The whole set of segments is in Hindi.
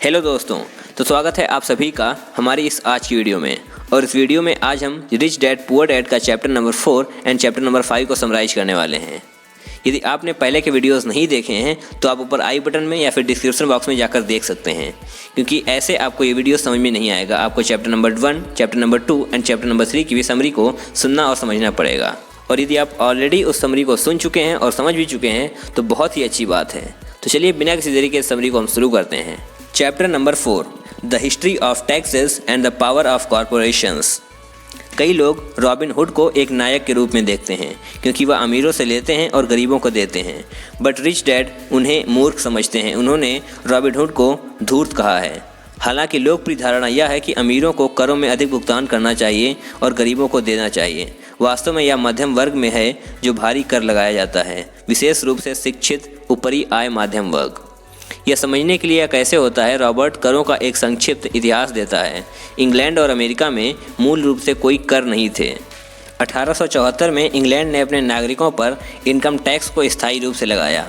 हेलो दोस्तों, तो स्वागत है आप सभी का हमारी इस आज की वीडियो में। और इस वीडियो में आज हम रिच डैड पुअर डैड का chapter number 4 and chapter number 5 को समराइज करने वाले हैं। यदि आपने पहले के वीडियोस नहीं देखे हैं तो आप ऊपर आई बटन में या फिर डिस्क्रिप्शन बॉक्स में जाकर देख सकते हैं, क्योंकि ऐसे आपको ये वीडियो समझ में नहीं आएगा। आपको chapter number 1, chapter number 2 and chapter number 3 की भी समरी को सुनना और समझना पड़ेगा। और यदि आप ऑलरेडी उस समरी को सुन चुके हैं और समझ भी चुके हैं तो बहुत ही अच्छी बात है। तो चलिए बिना किसी देरी के समरी को हम शुरू करते हैं। Chapter number 4, the history of taxes and the power of corporations. कई लोग रॉबिन हुड को एक नायक के रूप में देखते हैं क्योंकि वह अमीरों से लेते हैं और गरीबों को देते हैं, बट रिच डैड उन्हें मूर्ख समझते हैं। उन्होंने रॉबिन हुड को धूर्त कहा है। हालांकि लोकप्रिय धारणा यह है कि अमीरों को करों में अधिक भुगतान करना चाहिए और गरीबों को देना चाहिए। वास्तव में यह मध्यम वर्ग में है जो भारी कर लगाया जाता है, विशेष रूप से शिक्षित ऊपरी आय मध्यम वर्ग। यह समझने के लिए कैसे होता है, रॉबर्ट करों का एक संक्षिप्त इतिहास देता है। इंग्लैंड और अमेरिका में मूल रूप से कोई कर नहीं थे। 1874 में इंग्लैंड ने अपने नागरिकों पर इनकम टैक्स को स्थायी रूप से लगाया।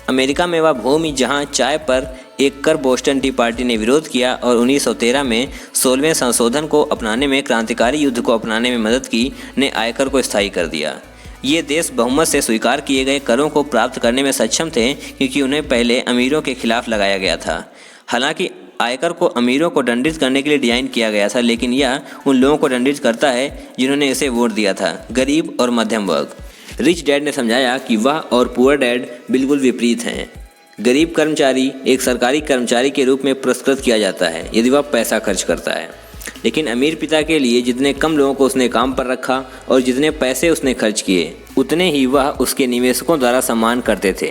अमेरिका में वह भूमि जहां चाय पर एक कर बोस्टन टी पार्टी ने विरोध किया और 1913 में 16वें संशोधन को अपनाने में क्रांतिकारी युद्ध को अपनाने में मदद की, ने आयकर को स्थायी कर दिया। ये देश बहुमत से स्वीकार किए गए करों को प्राप्त करने में सक्षम थे क्योंकि उन्हें पहले अमीरों के खिलाफ लगाया गया था। हालांकि आयकर को अमीरों को दंडित करने के लिए डिजाइन किया गया था, लेकिन यह उन लोगों को दंडित करता है जिन्होंने इसे वोट दिया था, गरीब और मध्यम वर्ग। रिच डैड ने समझाया कि वह और पुअर डैड बिल्कुल विपरीत हैं। गरीब कर्मचारी एक सरकारी कर्मचारी के रूप में पुरस्कृत किया जाता है यदि वह पैसा खर्च करता है, लेकिन अमीर पिता के लिए जितने कम लोगों को उसने काम पर रखा और जितने पैसे उसने खर्च किए उतने ही वह उसके निवेशकों द्वारा सम्मान करते थे।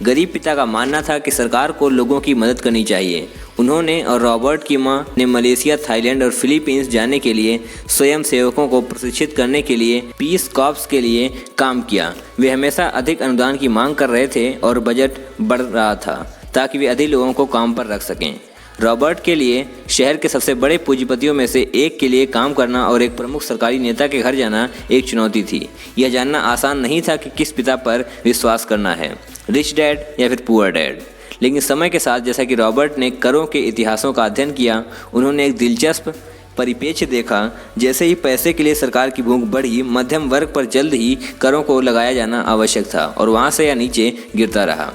गरीब पिता का मानना था कि सरकार को लोगों की मदद करनी चाहिए। उन्होंने और रॉबर्ट की मां ने मलेशिया, थाईलैंड और फिलीपींस जाने के लिए स्वयं सेवकों को प्रशिक्षित करने के लिए पीस कॉर्प्स के लिए काम किया। वे हमेशा अधिक अनुदान की मांग कर रहे थे और बजट बढ़ रहा था ताकि वे अधिक लोगों को काम पर रख सकें। रॉबर्ट के लिए शहर के सबसे बड़े पूंजीपतियों में से एक के लिए काम करना और एक प्रमुख सरकारी नेता के घर जाना एक चुनौती थी। यह जानना आसान नहीं था कि किस पिता पर विश्वास करना है, रिच डैड या फिर पुअर डैड। लेकिन समय के साथ जैसा कि रॉबर्ट ने करों के इतिहासों का अध्ययन किया, उन्होंने एक दिलचस्प परिप्रेक्ष्य देखा। जैसे ही पैसे के लिए सरकार की भूख बढ़ी, मध्यम वर्ग पर जल्द ही करों को लगाया जाना आवश्यक था और वहाँ से यह नीचे गिरता रहा।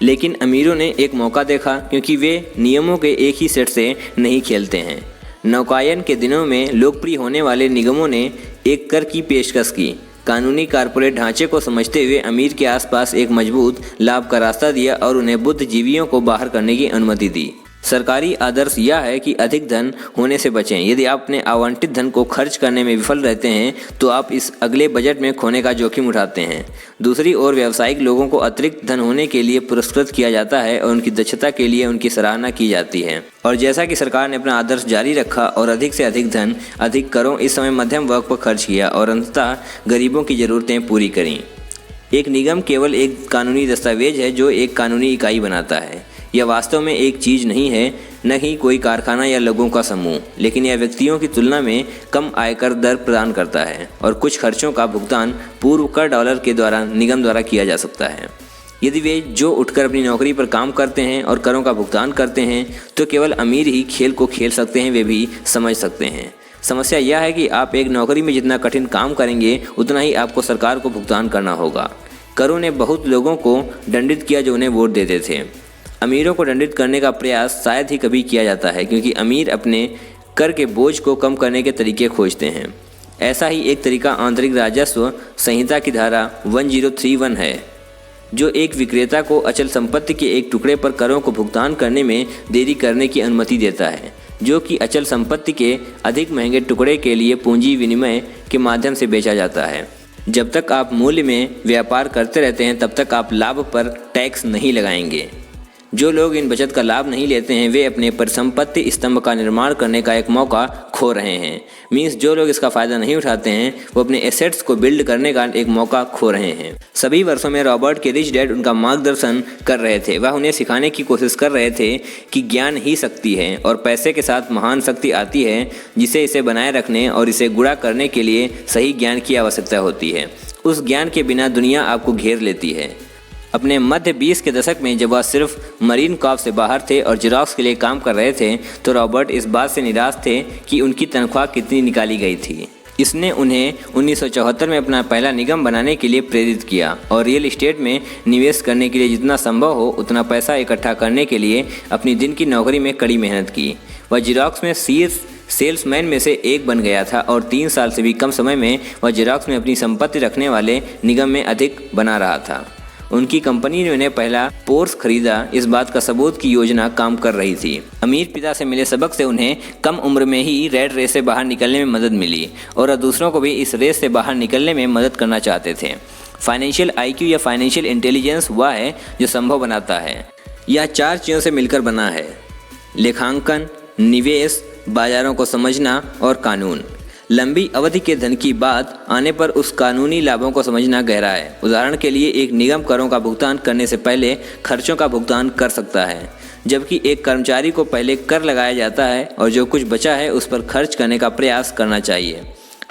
लेकिन अमीरों ने एक मौका देखा क्योंकि वे नियमों के एक ही सेट से नहीं खेलते हैं। नौकायन के दिनों में लोकप्रिय होने वाले निगमों ने एक कर की पेशकश की। कानूनी कॉर्पोरेट ढांचे को समझते हुए अमीर के आसपास एक मजबूत लाभ का रास्ता दिया और उन्हें बुद्धिजीवियों को बाहर करने की अनुमति दी। सरकारी आदर्श यह है कि अधिक धन होने से बचें। यदि आप अपने आवंटित धन को खर्च करने में विफल रहते हैं तो आप इस अगले बजट में खोने का जोखिम उठाते हैं। दूसरी ओर व्यावसायिक लोगों को अतिरिक्त धन होने के लिए पुरस्कृत किया जाता है और उनकी दक्षता के लिए उनकी सराहना की जाती है। और जैसा कि सरकार ने अपना आदर्श जारी रखा और अधिक से अधिक धन, अधिक करों इस समय मध्यम वर्ग पर खर्च किया और अंततः गरीबों की ज़रूरतें पूरी करीं। एक निगम केवल एक कानूनी दस्तावेज है जो एक कानूनी इकाई बनाता है। यह वास्तव में एक चीज़ नहीं है, न ही कोई कारखाना या लोगों का समूह, लेकिन यह व्यक्तियों की तुलना में कम आयकर दर प्रदान करता है और कुछ खर्चों का भुगतान पूर्व कर डॉलर के द्वारा निगम द्वारा किया जा सकता है। यदि वे जो उठकर अपनी नौकरी पर काम करते हैं और करों का भुगतान करते हैं तो केवल अमीर ही खेल को खेल सकते हैं, वे भी समझ सकते हैं। समस्या यह है कि आप एक नौकरी में जितना कठिन काम करेंगे उतना ही आपको सरकार को भुगतान करना होगा। करों ने बहुत लोगों को दंडित किया जो उन्हें वोट देते थे। अमीरों को दंडित करने का प्रयास शायद ही कभी किया जाता है क्योंकि अमीर अपने कर के बोझ को कम करने के तरीके खोजते हैं। ऐसा ही एक तरीका आंतरिक राजस्व संहिता की धारा 1031 है, जो एक विक्रेता को अचल संपत्ति के एक टुकड़े पर करों को भुगतान करने में देरी करने की अनुमति देता है, जो कि अचल संपत्ति के अधिक महंगे टुकड़े के लिए पूंजी विनिमय के माध्यम से बेचा जाता है। जब तक आप मूल्य में व्यापार करते रहते हैं तब तक आप लाभ पर टैक्स नहीं लगाएंगे। जो लोग इन बचत का लाभ नहीं लेते हैं वे अपने परिसंपत्ति स्तंभ का निर्माण करने का एक मौका खो रहे हैं। मीन्स जो लोग इसका फ़ायदा नहीं उठाते हैं वो अपने एसेट्स को बिल्ड करने का एक मौका खो रहे हैं। सभी वर्षों में रॉबर्ट के रिच डैड उनका मार्गदर्शन कर रहे थे। वह उन्हें सिखाने की कोशिश कर रहे थे कि ज्ञान ही शक्ति है और पैसे के साथ महान शक्ति आती है जिसे इसे बनाए रखने और इसे गुणा करने के लिए सही ज्ञान की आवश्यकता होती है। उस ज्ञान के बिना दुनिया आपको घेर लेती है। अपने मध्य 20 के दशक में जब वह सिर्फ मरीन कॉर्प्स से बाहर थे और जेरॉक्स के लिए काम कर रहे थे, तो रॉबर्ट इस बात से निराश थे कि उनकी तनख्वाह कितनी निकाली गई थी। इसने उन्हें 1974 में अपना पहला निगम बनाने के लिए प्रेरित किया और रियल एस्टेट में निवेश करने के लिए जितना संभव हो उतना पैसा इकट्ठा करने के लिए अपनी दिन की नौकरी में कड़ी मेहनत की। वह जेरॉक्स में शीर्ष सेल्समैन में से एक बन गया था और 3 साल से भी कम समय में वह जेरॉक्स में अपनी संपत्ति रखने वाले निगम में अधिक बना रहा था। उनकी कंपनी ने उन्हें पहला पोर्स खरीदा, इस बात का सबूत की योजना काम कर रही थी। अमीर पिता से मिले सबक से उन्हें कम उम्र में ही रेड रेस से बाहर निकलने में मदद मिली और दूसरों को भी इस रेस से बाहर निकलने में मदद करना चाहते थे। फाइनेंशियल IQ या फाइनेंशियल इंटेलिजेंस वह है जो संभव बनाता है। यह 4 चीज़ों से मिलकर बना है: लेखांकन, निवेश, बाजारों को समझना और कानून। लंबी अवधि के धन की बात आने पर उस कानूनी लाभों को समझना गहरा है। उदाहरण के लिए एक निगम करों का भुगतान करने से पहले खर्चों का भुगतान कर सकता है, जबकि एक कर्मचारी को पहले कर लगाया जाता है और जो कुछ बचा है उस पर खर्च करने का प्रयास करना चाहिए।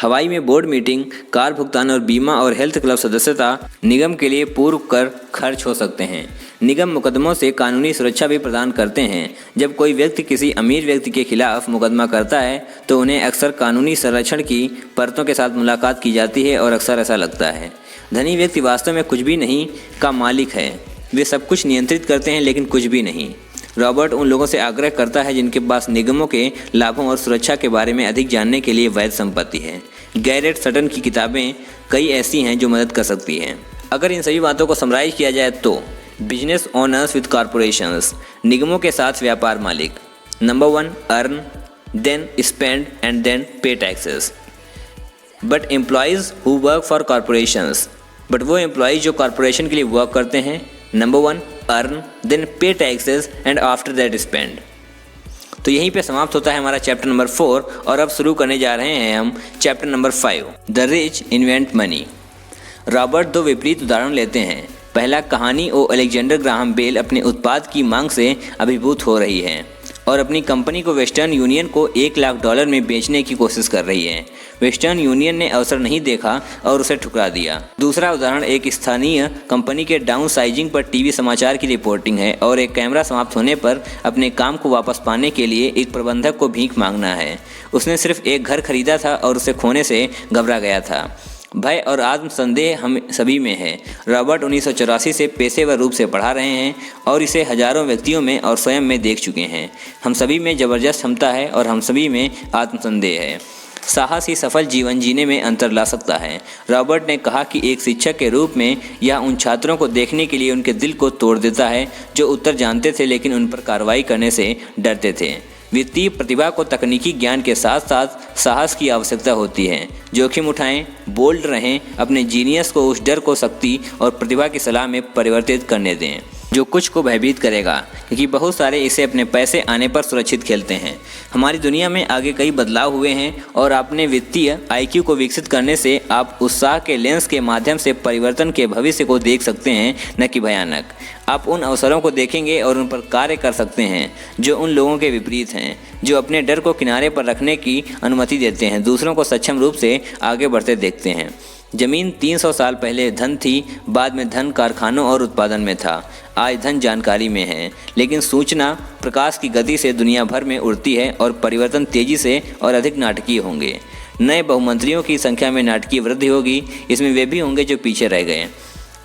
हवाई में बोर्ड मीटिंग, कार भुगतान और बीमा और हेल्थ क्लब सदस्यता निगम के लिए पूर्व कर खर्च हो सकते हैं। निगम मुकदमों से कानूनी सुरक्षा भी प्रदान करते हैं। जब कोई व्यक्ति किसी अमीर व्यक्ति के खिलाफ मुकदमा करता है तो उन्हें अक्सर कानूनी संरक्षण की परतों के साथ मुलाकात की जाती है और अक्सर ऐसा लगता है धनी व्यक्ति वास्तव में कुछ भी नहीं का मालिक है। वे सब कुछ नियंत्रित करते हैं लेकिन कुछ भी नहीं। रॉबर्ट उन लोगों से आग्रह करता है जिनके पास निगमों के लाभों और सुरक्षा के बारे में अधिक जानने के लिए वैध संपत्ति है। गैरेट सटन की किताबें कई ऐसी हैं जो मदद कर सकती हैं। अगर इन सभी बातों को समराइज किया जाए तो बिजनेस ओनर्स विद कॉरपोरेशंस, निगमों के साथ व्यापार मालिक। Number 1, earn, then spend and then pay taxes. But employees who work for corporations, but वो एम्प्लॉयज़ जो कॉरपोरेशन के लिए वर्क करते हैं, number 1 earn, then pay taxes and after that spend. तो यहीं पे समाप्त होता है हमारा चैप्टर नंबर 4 और अब शुरू करने जा रहे हैं हम chapter number 5, the rich invent money. Robert 2 विपरीत उदाहरण लेते हैं। पहला, कहानी अलेक्जेंडर ग्राहम बेल अपने उत्पाद की मांग से अभिभूत हो रही है और अपनी कंपनी को वेस्टर्न यूनियन को $1 लाख में बेचने की कोशिश कर रही है। वेस्टर्न यूनियन ने अवसर नहीं देखा और उसे ठुकरा दिया। दूसरा उदाहरण एक स्थानीय कंपनी के डाउन साइजिंग पर टीवी समाचार की रिपोर्टिंग है और एक कैमरा समाप्त होने पर अपने काम को वापस पाने के लिए एक प्रबंधक को भीख मांगना है। उसने सिर्फ एक घर खरीदा था और उसे खोने से घबरा गया था। भय और आत्मसंदेह हम सभी में है। रॉबर्ट 1984 से पेशेवर रूप से पढ़ा रहे हैं और इसे हजारों व्यक्तियों में और स्वयं में देख चुके हैं। हम सभी में ज़बरदस्त क्षमता है और हम सभी में आत्मसंदेह है। साहस ही सफल जीवन जीने में अंतर ला सकता है। रॉबर्ट ने कहा कि एक शिक्षक के रूप में यह उन छात्रों को देखने के लिए उनके दिल को तोड़ देता है जो उत्तर जानते थे लेकिन उन पर कार्रवाई करने से डरते थे। वित्तीय प्रतिभा को तकनीकी ज्ञान के साथ साथ साहस की आवश्यकता होती है। जोखिम उठाएं, बोल्ड रहें, अपने जीनियस को उस डर को शक्ति और प्रतिभा की सलाह में परिवर्तित करने दें जो कुछ को भयभीत करेगा, क्योंकि बहुत सारे इसे अपने पैसे आने पर सुरक्षित खेलते हैं। हमारी दुनिया में आगे कई बदलाव हुए हैं और अपने वित्तीय IQ को विकसित करने से आप उत्साह के लेंस के माध्यम से परिवर्तन के भविष्य को देख सकते हैं, न कि भयानक। आप उन अवसरों को देखेंगे और उन पर कार्य कर सकते हैं जो उन लोगों के विपरीत हैं जो अपने डर को किनारे पर रखने की अनुमति देते हैं, दूसरों को सक्षम रूप से आगे बढ़ते देखते हैं। जमीन 300 साल पहले धन थी, बाद में धन कारखानों और उत्पादन में था। आज धन जानकारी में है, लेकिन सूचना प्रकाश की गति से दुनिया भर में उड़ती है और परिवर्तन तेजी से और अधिक नाटकीय होंगे। नए बहुमंत्रियों की संख्या में नाटकीय वृद्धि होगी। इसमें वे भी होंगे जो पीछे रह गए।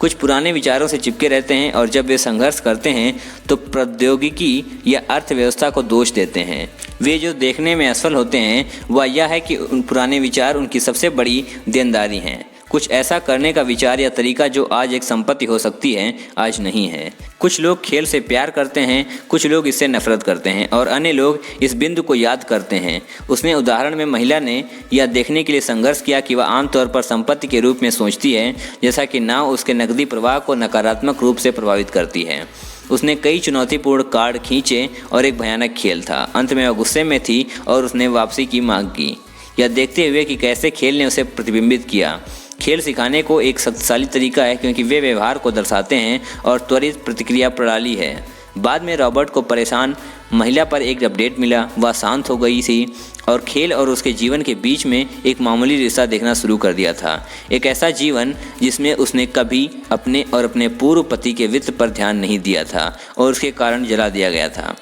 कुछ पुराने विचारों से चिपके रहते हैं और जब वे संघर्ष करते हैं तो प्रौद्योगिकी या अर्थव्यवस्था को दोष देते हैं। वे जो देखने में असफल होते हैं वह यह है कि उन पुराने विचार उनकी सबसे बड़ी देनदारी हैं। कुछ ऐसा करने का विचार या तरीका जो आज एक संपत्ति हो सकती है, आज नहीं है। कुछ लोग खेल से प्यार करते हैं, कुछ लोग इससे नफरत करते हैं और अन्य लोग इस बिंदु को याद करते हैं। उसने उदाहरण में महिला ने यह देखने के लिए संघर्ष किया कि वह आमतौर पर संपत्ति के रूप में सोचती है, जैसा कि नाव उसके नकदी प्रवाह को नकारात्मक रूप से प्रभावित करती है। उसने कई चुनौतीपूर्ण कार्ड खींचे और एक भयानक खेल था। अंत में वह गुस्से में थी और उसने वापसी की मांग की, यह देखते हुए कि कैसे खेल ने उसे प्रतिबिंबित किया। खेल सिखाने को एक शक्तिशाली तरीका है क्योंकि वे व्यवहार को दर्शाते हैं और त्वरित प्रतिक्रिया प्रणाली है। बाद में रॉबर्ट को परेशान महिला पर एक अपडेट मिला, वह शांत हो गई थी और खेल और उसके जीवन के बीच में एक मामूली रिश्ता देखना शुरू कर दिया था। एक ऐसा जीवन जिसमें उसने कभी अपने और अपने पूर्व पति के वित्त पर ध्यान नहीं दिया था और उसके कारण जला दिया गया था।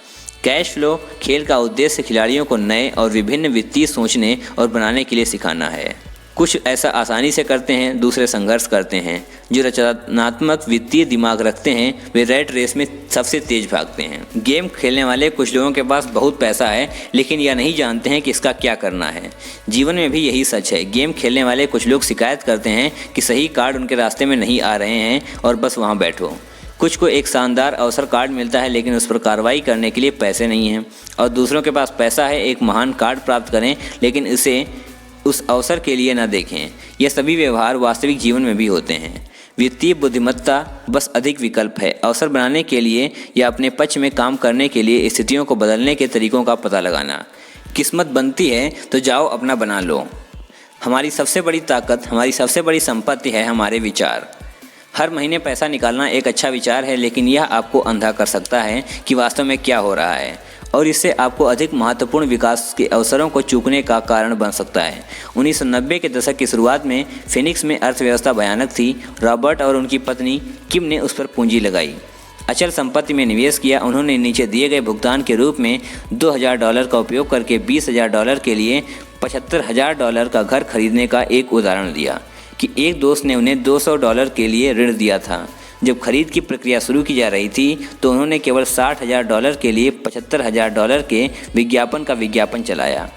कैश फ्लो खेल का उद्देश्य खिलाड़ियों को नए और विभिन्न वित्तीय सोचने और बनाने के लिए सिखाना है। कुछ ऐसा आसानी से करते हैं, दूसरे संघर्ष करते हैं। जो रचनात्मक वित्तीय दिमाग रखते हैं वे रैट रेस में सबसे तेज भागते हैं। गेम खेलने वाले कुछ लोगों के पास बहुत पैसा है, लेकिन यह नहीं जानते हैं कि इसका क्या करना है। जीवन में भी यही सच है। गेम खेलने वाले कुछ लोग शिकायत करते हैं कि सही कार्ड उनके रास्ते में नहीं आ रहे हैं और बस वहाँ बैठो। कुछ को एक शानदार अवसर कार्ड मिलता है, लेकिन उस पर कार्रवाई करने के लिए पैसे नहीं हैं। और दूसरों के पास पैसा है एक महान कार्ड प्राप्त करें, लेकिन इसे उस अवसर के लिए न देखें। यह सभी व्यवहार वास्तविक जीवन में भी होते हैं। वित्तीय बुद्धिमत्ता बस अधिक विकल्प है। अवसर बनाने के लिए या अपने पक्ष में काम करने के लिए स्थितियों को बदलने के तरीकों का पता लगाना। किस्मत बनती है तो जाओ अपना बना लो। हमारी सबसे बड़ी ताकत, हमारी सबसे बड़ी संपत्ति है हमारे विचार। हर महीने पैसा निकालना एक अच्छा विचार है, लेकिन यह आपको अंधा कर सकता है कि वास्तव में क्या हो रहा है और इससे आपको अधिक महत्वपूर्ण विकास के अवसरों को चूकने का कारण बन सकता है। 1990 के दशक की शुरुआत में फिनिक्स में अर्थव्यवस्था भयानक थी। रॉबर्ट और उनकी पत्नी किम ने उस पर पूंजी लगाई, अचल संपत्ति में निवेश किया। उन्होंने नीचे दिए गए भुगतान के रूप में $2000 का उपयोग करके $20,000 के लिए $75,000 का घर खरीदने का एक उदाहरण दिया कि एक दोस्त ने उन्हें $200 के लिए ऋण दिया था। जब खरीद की प्रक्रिया शुरू की जा रही थी तो उन्होंने केवल $60,000 के लिए $75,000 के विज्ञापन का विज्ञापन चलाया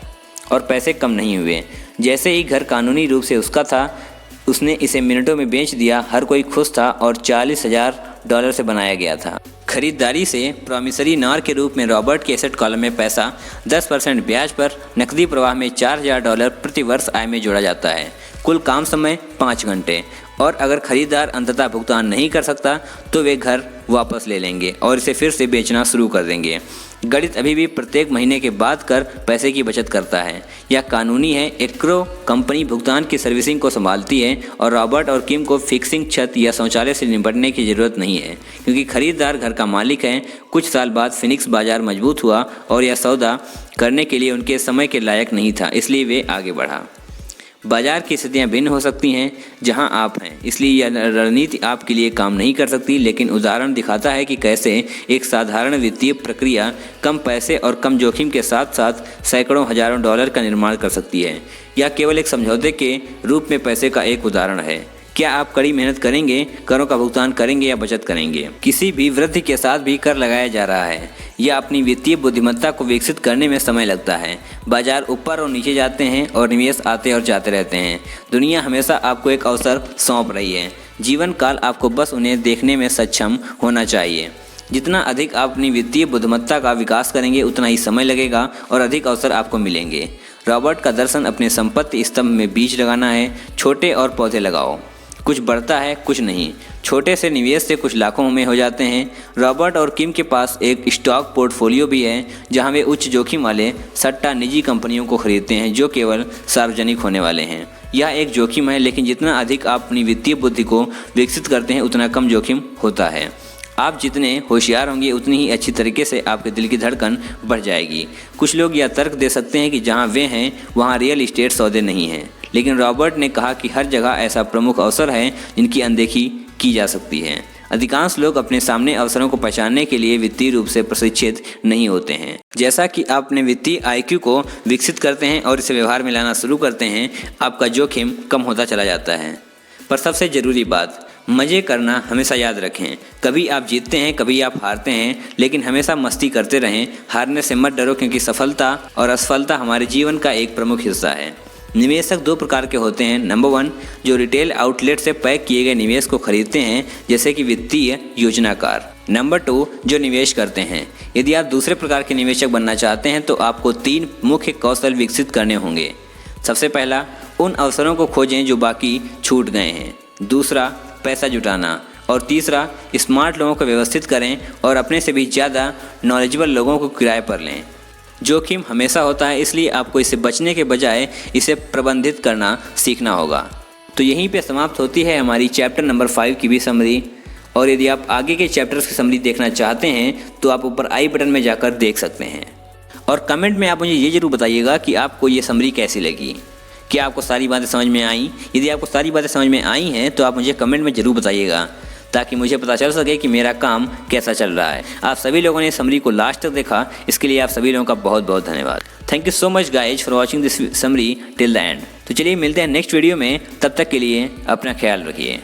और पैसे कम नहीं हुए। जैसे ही घर कानूनी रूप से उसका था, उसने इसे मिनटों में बेच दिया। हर कोई खुश था और $40,000 से बनाया गया था। खरीदारी से प्रॉमिसरी नॉर के रूप में रॉबर्ट के एसेट कॉलम में पैसा 10% ब्याज पर नकदी प्रवाह में $4,000 प्रति वर्ष आय में जोड़ा जाता है। कुल काम समय 5 घंटे। और अगर खरीदार अंततः भुगतान नहीं कर सकता तो वे घर वापस ले लेंगे और इसे फिर से बेचना शुरू कर देंगे। गणित अभी भी प्रत्येक महीने के बाद कर पैसे की बचत करता है। यह कानूनी है। एस्क्रो कंपनी भुगतान की सर्विसिंग को संभालती है और रॉबर्ट और किम को फिक्सिंग, छत या शौचालय से निपटने की ज़रूरत नहीं है, क्योंकि खरीदार घर का मालिक है। कुछ साल बाद फिनिक्स बाजार मजबूत हुआ और यह सौदा करने के लिए उनके समय के लायक नहीं था, इसलिए वे आगे बढ़ा। बाजार की स्थितियाँ भिन्न हो सकती हैं जहां आप हैं, इसलिए यह रणनीति आपके लिए काम नहीं कर सकती, लेकिन उदाहरण दिखाता है कि कैसे एक साधारण वित्तीय प्रक्रिया कम पैसे और कम जोखिम के साथ साथ सैकड़ों हजारों डॉलर का निर्माण कर सकती है। यह केवल एक समझौते के रूप में पैसे का एक उदाहरण है। क्या आप कड़ी मेहनत करेंगे, करों का भुगतान करेंगे या बचत करेंगे? किसी भी वृद्धि के साथ भी कर लगाया जा रहा है। यह अपनी वित्तीय बुद्धिमत्ता को विकसित करने में समय लगता है। बाजार ऊपर और नीचे जाते हैं और निवेश आते और जाते रहते हैं। दुनिया हमेशा आपको एक अवसर सौंप रही है। जीवन काल आपको बस उन्हें देखने में सक्षम होना चाहिए। जितना अधिक आप अपनी वित्तीय बुद्धिमत्ता का विकास करेंगे, उतना ही समय लगेगा और अधिक अवसर आपको मिलेंगे। रॉबर्ट का दर्शन अपने संपत्ति स्तंभ में बीज लगाना है। छोटे और पौधे लगाओ, कुछ बढ़ता है कुछ नहीं। छोटे से निवेश से कुछ लाखों में हो जाते हैं। रॉबर्ट और किम के पास एक स्टॉक पोर्टफोलियो भी है, जहां वे उच्च जोखिम वाले सट्टा निजी कंपनियों को खरीदते हैं जो केवल सार्वजनिक होने वाले हैं। यह एक जोखिम है, लेकिन जितना अधिक आप अपनी वित्तीय बुद्धि को विकसित करते हैं, उतना कम जोखिम होता है। आप जितने होशियार होंगे, उतनी ही अच्छी तरीके से आपके दिल की धड़कन बढ़ जाएगी। कुछ लोग यह तर्क दे सकते हैं कि जहां वे हैं वहां रियल एस्टेट सौदे नहीं हैं, लेकिन रॉबर्ट ने कहा कि हर जगह ऐसा प्रमुख अवसर है जिनकी अनदेखी की जा सकती है। अधिकांश लोग अपने सामने अवसरों को पहचानने के लिए वित्तीय रूप से प्रशिक्षित नहीं होते हैं। जैसा कि आप अपने वित्तीय IQ को विकसित करते हैं और इसे व्यवहार में लाना शुरू करते हैं, आपका जोखिम कम होता चला जाता है। पर सबसे ज़रूरी बात, मज़े करना हमेशा याद रखें। कभी आप जीतते हैं, कभी आप हारते हैं, लेकिन हमेशा मस्ती करते रहें। हारने से मत डरो, क्योंकि सफलता और असफलता हमारे जीवन का एक प्रमुख हिस्सा है। निवेशक 2 प्रकार के होते हैं। नंबर 1, जो रिटेल आउटलेट से पैक किए गए निवेश को खरीदते हैं, जैसे कि वित्तीय योजनाकार। नंबर 2, जो निवेश करते हैं। यदि आप दूसरे प्रकार के निवेशक बनना चाहते हैं तो आपको 3 मुख्य कौशल विकसित करने होंगे। सबसे पहला, उन अवसरों को खोजें जो बाकी छूट गए हैं। दूसरा, पैसा जुटाना। और तीसरा, स्मार्ट लोगों को व्यवस्थित करें और अपने से भी ज़्यादा नॉलेजेबल लोगों को किराए पर लें। जोखिम हमेशा होता है, इसलिए आपको इससे बचने के बजाय इसे प्रबंधित करना सीखना होगा। तो यहीं पे समाप्त होती है हमारी चैप्टर नंबर 5 की भी समरी। और यदि आप आगे के चैप्टर्स की समरी देखना चाहते हैं तो आप ऊपर आई बटन में जाकर देख सकते हैं। और कमेंट में आप मुझे ये ज़रूर बताइएगा कि आपको ये समरी कैसी लगी, क्या आपको सारी बातें समझ में आई। यदि आपको सारी बातें समझ में आई हैं तो आप मुझे कमेंट में ज़रूर बताइएगा, ताकि मुझे पता चल सके कि मेरा काम कैसा चल रहा है। आप सभी लोगों ने समरी को लास्ट तक देखा, इसके लिए आप सभी लोगों का बहुत बहुत धन्यवाद। Thank you so much guys for watching this summary till the end. तो चलिए मिलते हैं नेक्स्ट वीडियो में, तब तक के लिए अपना ख्याल रखिए।